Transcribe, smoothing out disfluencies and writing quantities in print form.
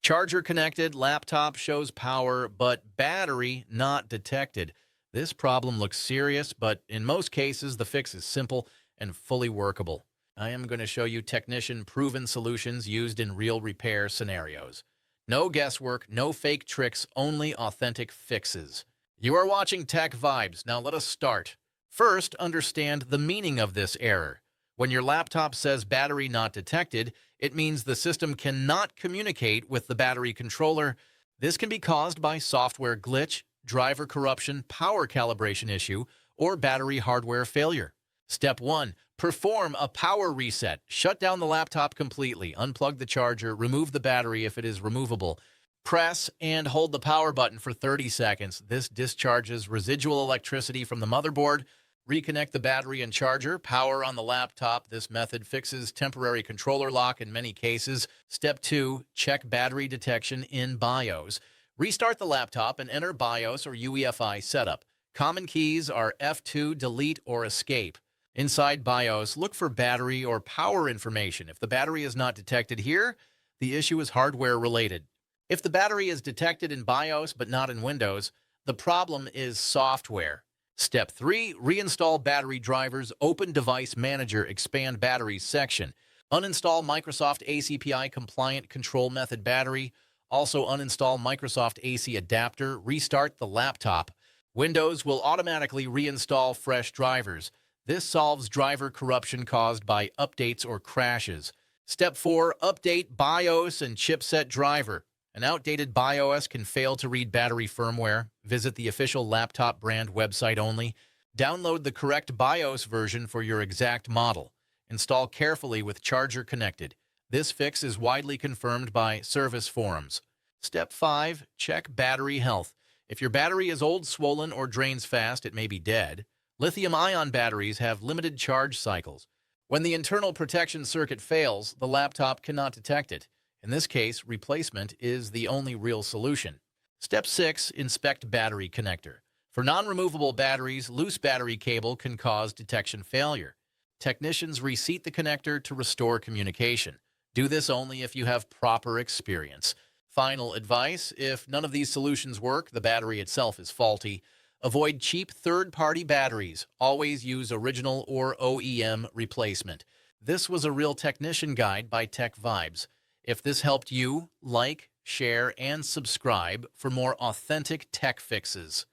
Charger connected, laptop shows power, but battery not detected. This problem looks serious, but in most cases, the fix is simple and fully workable. I am going to show you technician-proven solutions used in real repair scenarios. No guesswork, no fake tricks, only authentic fixes. You are watching Tech Vibes. Now let us start. First, understand the meaning of this error. When your laptop says battery not detected, it means the system cannot communicate with the battery controller. This can be caused by software glitch, driver corruption, power calibration issue, or battery hardware failure. Step 1. Perform a power reset. Shut down the laptop completely. Unplug the charger. Remove the battery if it is removable. Press and hold the power button for 30 seconds. This discharges residual electricity from the motherboard. Reconnect the battery and charger. Power on the laptop. This method fixes temporary controller lock in many cases. Step 2. Check battery detection in BIOS. Restart the laptop and enter BIOS or UEFI setup. Common keys are F2, delete, or escape. Inside BIOS, look for battery or power information. If the battery is not detected here, the issue is hardware related. If the battery is detected in BIOS but not in Windows, the problem is software. Step 3. Reinstall battery drivers. Open Device Manager. Expand Batteries section. Uninstall Microsoft ACPI Compliant Control Method Battery. Also uninstall Microsoft AC Adapter. Restart the laptop. Windows will automatically reinstall fresh drivers. This solves driver corruption caused by updates or crashes. Step 4. Update BIOS and chipset driver. An outdated BIOS can fail to read battery firmware. Visit the official laptop brand website only. Download the correct BIOS version for your exact model. Install carefully with charger connected. This fix is widely confirmed by service forums. Step 5. Check battery health. If your battery is old, swollen, or drains fast, it may be dead. Lithium-ion batteries have limited charge cycles. When the internal protection circuit fails, the laptop cannot detect it. In this case, replacement is the only real solution. Step 6. Inspect battery connector. For non-removable batteries, loose battery cable can cause detection failure. Technicians reseat the connector to restore communication. Do this only if you have proper experience. Final advice: if none of these solutions work, the battery itself is faulty. Avoid cheap third-party batteries. Always use original or OEM replacement. This was a Real Technician Guide by Tech Vibes. If this helped you, like, share, and subscribe for more authentic tech fixes.